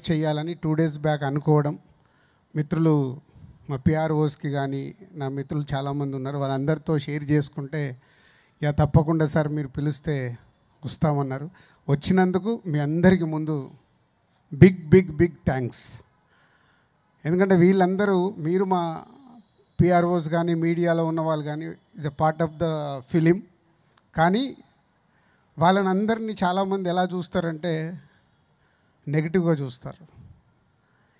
చేయాలని 2 days back అనుకోవడం, మిత్రులు మా పిఆర్ఓస్కి కానీ నా మిత్రులు చాలామంది ఉన్నారు, వాళ్ళందరితో షేర్ చేసుకుంటే తప్పకుండా సార్ మీరు పిలిస్తే వస్తామన్నారు. వచ్చినందుకు మీ అందరికీ ముందు బిగ్ థ్యాంక్స్. ఎందుకంటే వీళ్ళందరూ మీరు మా పిఆర్ఓస్ కానీ మీడియాలో ఉన్న వాళ్ళు కానీ is a part of the film. కానీ వాళ్ళని అందరినీ చాలామంది ఎలా చూస్తారంటే నెగిటివ్గా చూస్తారు.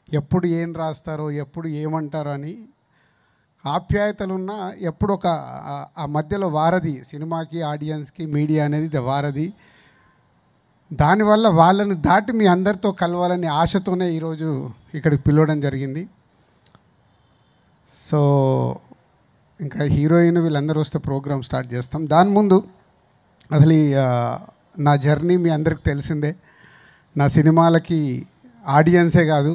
ఎప్పుడు ఏం రాస్తారో, ఎప్పుడు ఏమంటారో అని. ఆప్యాయతలున్నా ఎప్పుడు ఆ మధ్యలో వారధి, సినిమాకి ఆడియన్స్కి మీడియా అనేది వారధి. దానివల్ల వాళ్ళని దాటి మీ అందరితో కలవాలని ఆశతోనే ఈరోజు ఇక్కడికి పిలవడం జరిగింది. సో ఇంకా హీరోయిన్ వీళ్ళందరూ వస్తే ప్రోగ్రామ్ స్టార్ట్ చేస్తాం. దాని ముందు అసలు నా జర్నీ మీ అందరికి తెలిసిందే. నా సినిమాలకి ఆడియన్సే కాదు,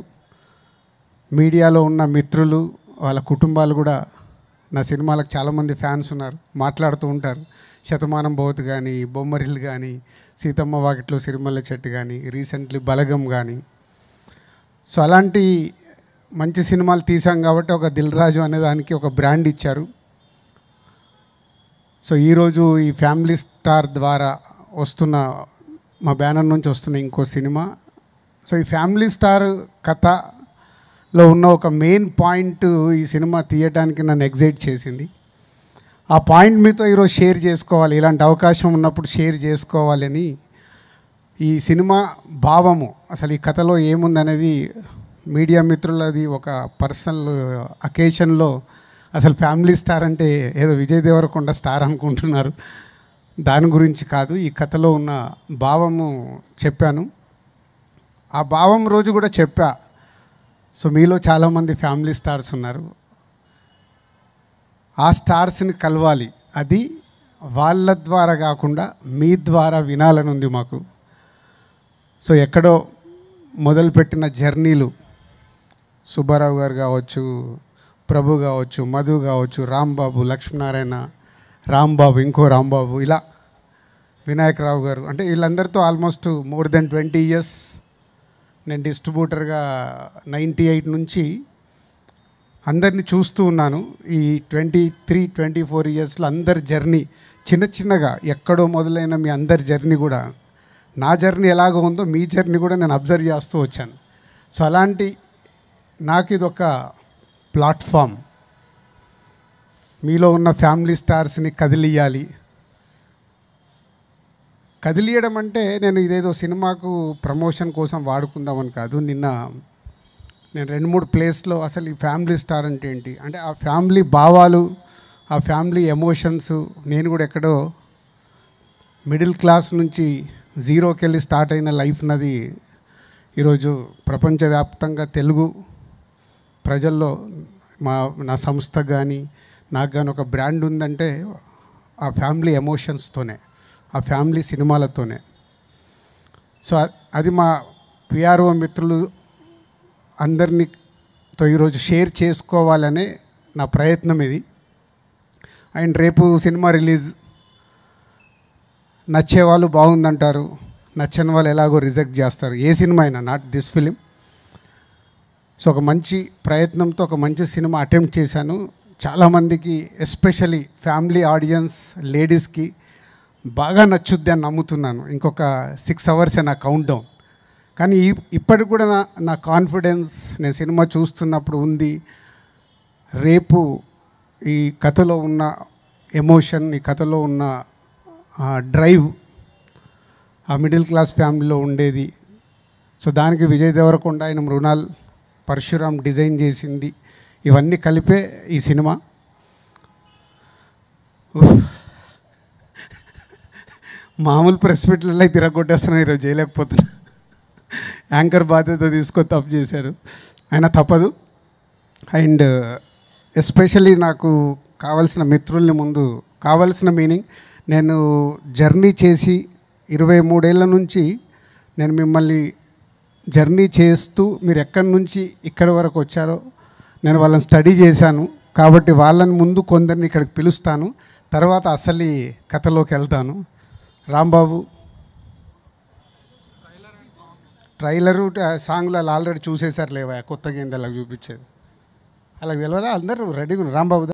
మీడియాలో ఉన్న మిత్రులు వాళ్ళ కుటుంబాలు కూడా నా సినిమాలకు చాలామంది ఫ్యాన్స్ ఉన్నారు, మాట్లాడుతూ ఉంటారు. శతమానం భవత్ కానీ, బొమ్మరిల్లు కానీ, సీతమ్మ వాకిట్లో సిరిమల్ల చెట్టు కానీ, రీసెంట్లీ బలగం కానీ. సో అలాంటి మంచి సినిమాలు తీసాం కాబట్టి ఒక దిల్ రాజు అనే దానికి ఒక బ్రాండ్ ఇచ్చారు. సో ఈరోజు ఈ ఫ్యామిలీ స్టార్ ద్వారా వస్తున్న, మా బ్యానర్ నుంచి వస్తున్న ఇంకో సినిమా. సో ఈ ఫ్యామిలీ స్టార్ కథలో ఉన్న ఒక మెయిన్ పాయింట్ ఈ సినిమా తీయడానికి నన్ను ఎగ్జైట్ చేసింది. ఆ పాయింట్ మీతో ఈరోజు షేర్ చేసుకోవాలి, ఇలాంటి అవకాశం ఉన్నప్పుడు షేర్ చేసుకోవాలని. ఈ సినిమా భావము, అసలు ఈ కథలో ఏముందనేది మీడియా మిత్రులది ఒక పర్సనల్ అకేషన్లో అసలు ఫ్యామిలీ స్టార్ అంటే ఏదో విజయ్ దేవరకొండ స్టార్ అనుకుంటున్నారు. దాని గురించి కాదు, ఈ కథలో ఉన్న భావము చెప్పాను. ఆ భావం రోజు కూడా చెప్పా. సో మీలో చాలామంది ఫ్యామిలీ స్టార్స్ ఉన్నారు, ఆ స్టార్స్ని కలవాలి. అది వాళ్ళ ద్వారా కాకుండా మీ ద్వారా వినాలని ఉంది మాకు. సో ఎక్కడో మొదలుపెట్టిన జర్నీలు, సుబ్బారావు గారు కావచ్చు, ప్రభు కావచ్చు, మధు కావచ్చు, రాంబాబు, లక్ష్మీనారాయణ, రాంబాబు, ఇంకో రాంబాబు, ఇలా వినాయకరావు గారు, అంటే వీళ్ళందరితో ఆల్మోస్ట్ మోర్ దెన్ 20 years నేను డిస్ట్రిబ్యూటర్గా 98 నుంచి అందరినీ చూస్తూ ఉన్నాను. ఈ 23-24 yearsలో అందరి జర్నీ చిన్నగా ఎక్కడో మొదలైన మీ అందరి జర్నీ కూడా, నా జర్నీ ఎలాగో ఉందో మీ జర్నీ కూడా నేను అబ్జర్వ్ చేస్తూ వచ్చాను. సో అలాంటి నాకు ఇది ఒక ప్లాట్ఫామ్. మీలో ఉన్న ఫ్యామిలీ స్టార్స్ని కదిలియాలి. కదిలియడం అంటే నేను ఇదేదో సినిమాకు ప్రమోషన్ కోసం వాడుకుందామని కాదు. నిన్న నేను 2-3 ప్లేస్లో అసలు ఈ ఫ్యామిలీ స్టార్ అంటే ఏంటి, అంటే ఆ ఫ్యామిలీ భావాలు, ఆ ఫ్యామిలీ ఎమోషన్స్. నేను కూడా ఎక్కడో మిడిల్ క్లాస్ నుంచి జీరోకి వెళ్ళి స్టార్ట్ అయిన లైఫ్ నాది ఈరోజు ప్రపంచవ్యాప్తంగా తెలుగు ప్రజల్లో నా సంస్థ కానీ నాకు కానీ ఒక బ్రాండ్ ఉందంటే ఆ ఫ్యామిలీ ఎమోషన్స్తోనే, ఆ ఫ్యామిలీ సినిమాలతోనే. సో అది మా పిఆర్ఓ మిత్రులు అందరితో ఈరోజు షేర్ చేసుకోవాలనే నా ప్రయత్నం ఇది. అండ్ రేపు సినిమా రిలీజ్, నచ్చేవాళ్ళు బాగుందంటారు, నచ్చని వాళ్ళు ఎలాగో రిజెక్ట్ చేస్తారు. ఏ సినిమా అయినా, నాట్ దిస్ ఫిలిం. సో ఒక మంచి ప్రయత్నంతో ఒక మంచి సినిమా అటెంప్ట్ చేశాను. చాలామందికి, ఎస్పెషలీ ఫ్యామిలీ ఆడియన్స్ లేడీస్కి బాగా నచ్చుద్ది అని నమ్ముతున్నాను. ఇంకొక 6 hours నా కౌంట్ డౌన్. కానీ ఇప్పటికి కూడా నా కాన్ఫిడెన్స్ నేను సినిమా చూస్తున్నప్పుడు ఉంది. రేపు ఈ కథలో ఉన్న ఎమోషన్, ఈ కథలో ఉన్న డ్రైవ్ ఆ మిడిల్ క్లాస్ ఫ్యామిలీలో ఉండేది. సో దానికి విజయ్ దేవరకొండ, ఆయన మృణాల్, పరశురామ్ డిజైన్ చేసింది, ఇవన్నీ కలిపే ఈ సినిమా. మామూలు ప్రెస్ మీట్లలో తిరగొట్టేస్తున్నాను, ఈరోజు చేయలేకపోతున్నా. యాంకర్ బాధ్యత తీసుకొని తప్పు చేశారు, ఆయన తప్పదు. అండ్ ఎస్పెషల్లీ నాకు కావాల్సిన మిత్రుల్ని, ముందు కావాల్సిన మీనింగ్, నేను జర్నీ చేసి 23 ఏళ్ళ నుంచి నేను మిమ్మల్ని జర్నీ చేస్తూ మీరు ఎక్కడి నుంచి ఇక్కడి వరకు వచ్చారో నేను వాళ్ళని స్టడీ చేశాను. కాబట్టి వాళ్ళని ముందు కొందరిని ఇక్కడికి పిలుస్తాను, తర్వాత అసలు కథలోకి వెళ్తాను. రాంబాబు ట్రైలరు సాంగ్లలో ఆల్రెడీ చూసేసారు లేవా కొత్త గేందెలకు చూపించేది. అలాగ తెలియదా అందరూ రెడీగా ఉన్నారు. రాంబాబు